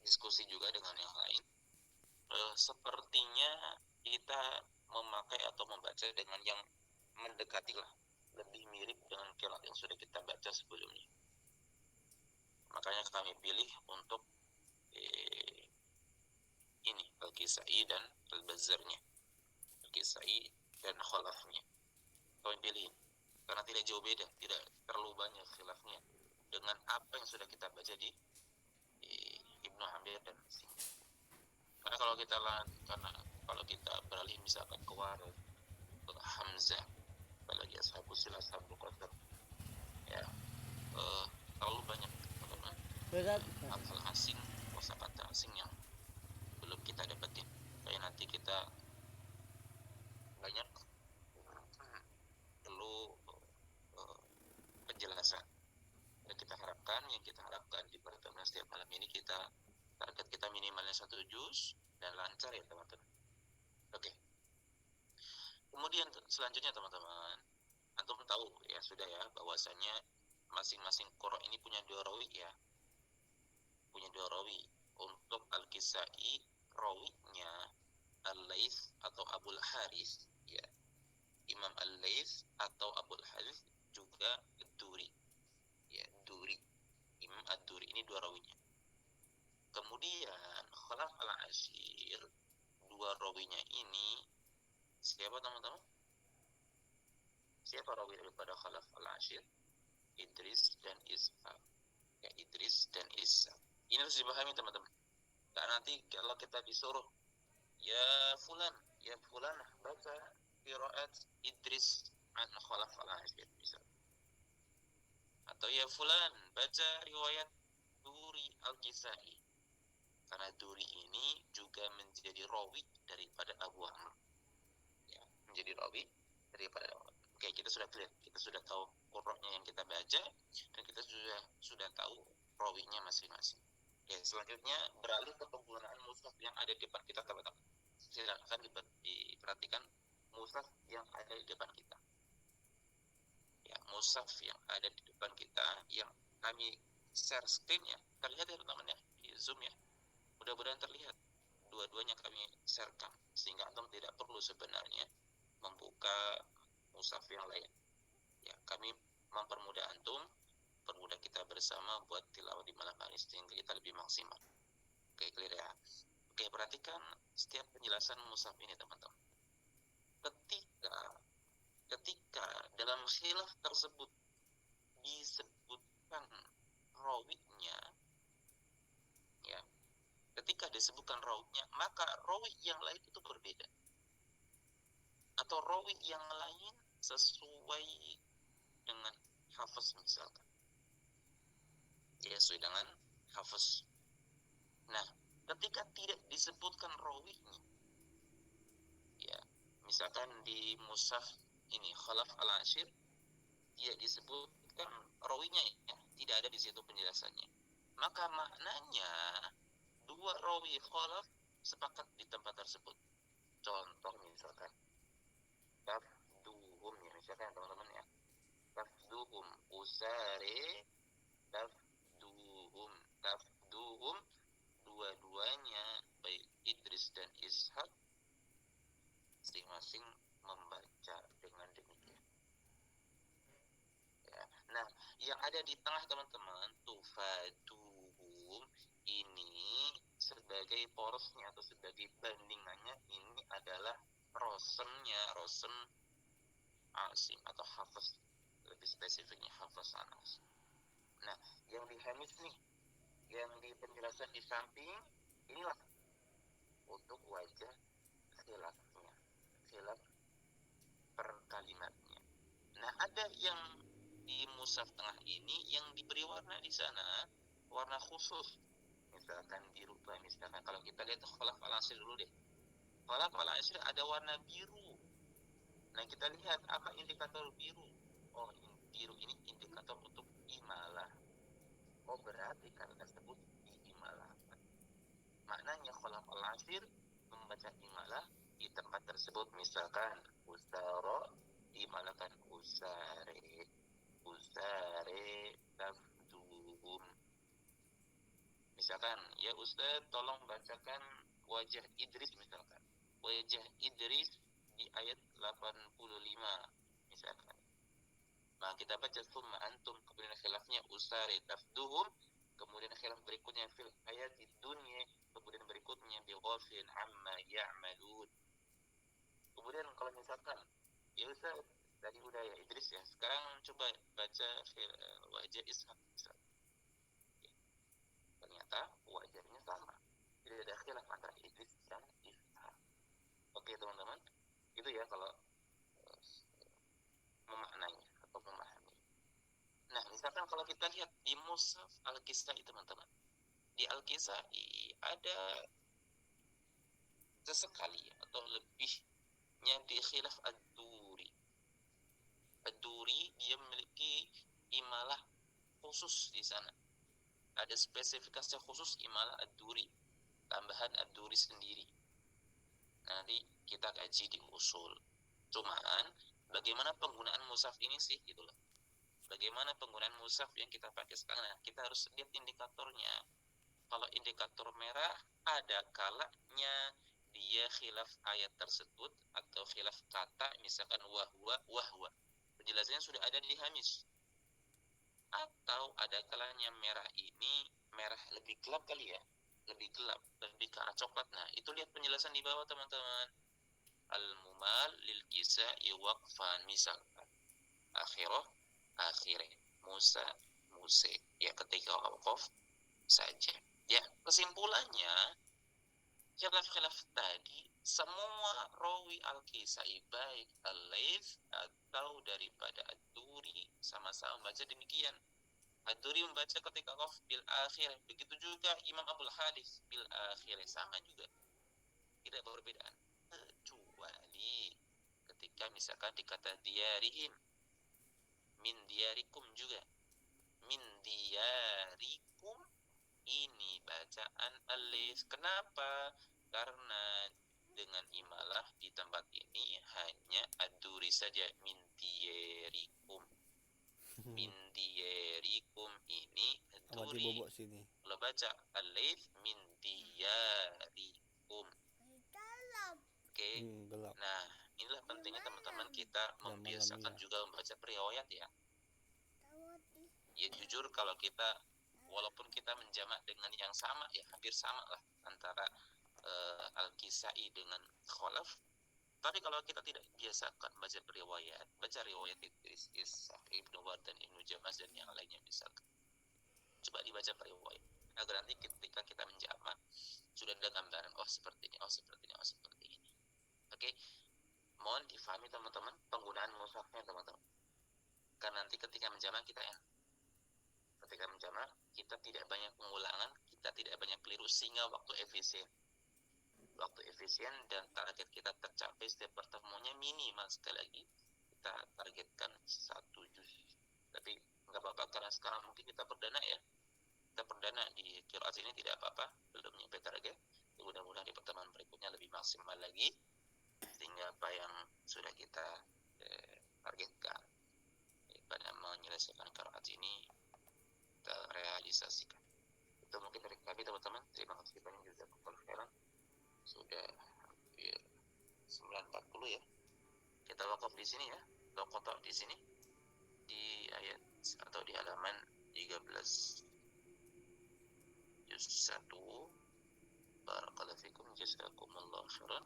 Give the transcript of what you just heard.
diskusi juga dengan yang lain, sepertinya kita memakai atau membaca dengan yang mendekati lah, lebih mirip dengan qiraat yang sudah kita baca sebelumnya. Makanya kami pilih untuk ini Al-Kisai dan Al-Bazzarnya, Al-Kisai dan Khalafnya. Kami pilih karena tidak jauh beda, tidak terlalu banyak khilafnya dengan apa yang sudah kita baca di Ibnu Amir dan Asim. Karena kalau kita beralih misalkan ke Warad, ke Hamzah, apalagi Ashabus Silah, Ashabul Qadar, ya terlalu banyak teman-teman hal asing, kosakata asing yang belum kita dapetin. Kayak nanti kita banyak perlu penjelasan. Dan kita harapkan di pertemuan setiap malam ini target kita minimalnya 1 juz dan lancar ya teman-teman. Oke. Kemudian selanjutnya teman-teman, antum tahu ya sudah ya bahwasanya masing-masing qira ini punya 2 rawi ya. Punya 2 rawi. Untuk Al-Kisai rawinya Al-Laits atau Abul Haris ya. Imam Al-Laits atau Abul Haris juga Ad-Duri. Ya, Duri. Imam Ad-Duri ini 2 rawinya. Kemudian Khalaf Al-Ashir 2 rawinya ini siapa teman-teman? Siapa rawi daripada Khalaf Al-Ashir? Idris dan Ishaq. Ya, Idris dan Ishaq. Ini harus dipahami teman-teman. Karena nanti kalau kita disuruh ya fulan baca qiraat Idris an Khalaf Al-Ashir misalnya. Atau ya fulan baca riwayat Duri Al-Kisai. Karena Duri ini juga menjadi rawi daripada Abu Amr. Ya, menjadi rawi daripada Abu Amr. Oke, kita sudah clear. Kita sudah tahu qurra'nya yang kita baca dan kita sudah tahu rawinya masing-masing. Oke, selanjutnya beralih ke penggunaan mushaf yang ada di depan kita teman-teman. Silakan diperhatikan mushaf yang ada di depan kita. Ya, mushaf yang ada di depan kita yang kami share screen ya. Terlihat ya teman-teman ya di Zoom ya. Mudah-mudahan terlihat. Dua-duanya kami sharekan sehingga antum tidak perlu sebenarnya membuka mushaf yang lain. Ya, kami mempermudah antum, permudah kita bersama buat tilawah di malam hari sehingga kita lebih maksimal. Oke, clear ya. Oke, perhatikan setiap penjelasan mushaf ini teman-teman. Ketika dalam khilaf tersebut disebutkan rawinya, ya, ketika disebutkan rawinya, maka rawi yang lain itu berbeda. Atau rawi yang lain sesuai dengan hafaz misalkan. Ya, sesuai dengan hafaz. Nah, ketika tidak disebutkan rawinya, ya, misalkan di mushaf ini Khalaf Al-Ashir tidak disebutkan rawinya ya, tidak ada di situ penjelasannya. Maka maknanya 2 rawi Khalaf sepakat di tempat tersebut. Contoh misalkan tafduhum ya, misalkan teman-teman ya. Tafduhum usare tafduhum dua-duanya baik Idris dan Ishaq masing-masing membaca dengan demikian. Ya. Nah, yang ada di tengah teman-teman tufaduhum ini sebagai porosnya atau sebagai bandingannya ini adalah rosen Asim atau hafaz, lebih spesifiknya hafaz Anas. Nah, yang di Hamis nih, yang di penjelasan di samping inilah untuk wajah khilaf per kalimatnya. Nah, ada yang di mushaf tengah ini yang diberi warna di sana, warna khusus. Misalkan dirubah, misalkan kalau kita lihat Khalaf Al-Ashir dulu deh. Khalaf Al-Ashir ada warna biru. Nah, kita lihat apa indikator biru. Oh, biru ini indikator untuk imalah. Oh, berarti karena tersebut imalah. Maknanya Khalaf Al-Ashir membaca imalah di tempat tersebut, misalkan usaro dimalahkan usare tafduhum. Misalkan, ya Ustaz tolong bacakan wajah Idris misalkan. Wajah Idris di ayat 85 misalkan. Maka kita baca summa antum, kemudian khilafnya usari tafduhum, kemudian khilaf berikutnya fil hayati dunya, kemudian berikutnya bi ghafin amma ya'malun. Kemudian kalau misalkan ya Ustaz tadi udah ya Idris ya, sekarang coba baca wajah Ishaq misalkan. Ternyata wajahnya sama, tidak ada khilaf antara Idris dan Ishaq. Oke teman-teman, itu ya kalau memaknainya atau memahami. Nah misalkan kalau kita lihat di Mushaf Al-Kisai teman-teman, di Al-Kisai ada sesekali atau lebihnya di khilaf Ad-Duri. Ad-Duri dia memiliki imalah khusus di sana. Ada spesifikasi khusus imalah Ad-Duri, tambahan Ad-Duri sendiri. Nanti kita kaji di usul. Cuman bagaimana penggunaan mushaf ini sih gitu loh. Bagaimana penggunaan mushaf yang kita pakai sekarang? Nah, kita harus lihat indikatornya. Kalau indikator merah, ada kalanya dia khilaf ayat tersebut atau khilaf kata, misalkan wahwa. Penjelasannya sudah ada di Hamish. Atau ada kalanya merah ini merah lebih gelap kali ya, lebih gelap, lebih ke arah coklat. Nah, itu lihat penjelasan di bawah teman-teman. Al-mumal lil kisai waqfan, misalkan akhirah Musa ya ketika waqaf saja. Ya, kesimpulannya khilaf-khilaf tadi semua rawi Al-Kisai baik Al-Laits atau daripada Ad-Duri sama-sama baca demikian. Ad-Duri membaca ketika waqaf bil akhir, begitu juga Imam Abdul Hadis bil akhir, sama juga, tidak berbedaan, kecuali ketika misalkan dikata diarihim, min diarikum juga, min diarikum ini bacaan alif. Kenapa? Karena dengan imalah di tempat ini hanya Ad-Duri saja, min diarikum. Min diarikum ini Ad-Duri. Kalau baca alif min diarikum. Oke. Nah, inilah pentingnya teman-teman kita membiasakan juga membaca riwayat ya. Ya jujur kalau kita walaupun kita menjamak dengan yang sama ya, hampir sama lah antara Al-Kisai dengan Khalaf, tapi kalau kita tidak biasakan baca riwayat Idris, Ishaq, Ibnu Ward dan Ibnu Jamaz dan yang lainnya misalkan, coba dibaca riwayat agar nanti ketika kita menjamak sudah ada gambaran, oh seperti ini, oh seperti ini, oh seperti ini. Oke, mohon difahami teman-teman penggunaan mushafnya teman-teman, karena nanti ketika menjamak kita kita tidak banyak pengulangan, kita tidak banyak keliru, sehingga waktu efisien dan target kita tercapai setiap pertemuannya minimal. Sekali lagi kita targetkan 1 juz, tapi nggak apa-apa karena sekarang mungkin kita perdana di qiraat ini, tidak apa-apa, belum nyampe target. Mudah-mudahan di pertemuan berikutnya lebih maksimal lagi sehingga apa yang sudah kita targetkan pada menyelesaikan qiraat ini realisasikan. Itu mungkin dari kami teman-teman. Terima kasih banyak juga khairan. Sudah hampir 9.40 ya. Kita wakaf di sini ya. Kotak di sini di ayat atau di halaman 13 juz 1. Barakallahu fikum, jazakumullahu khairan.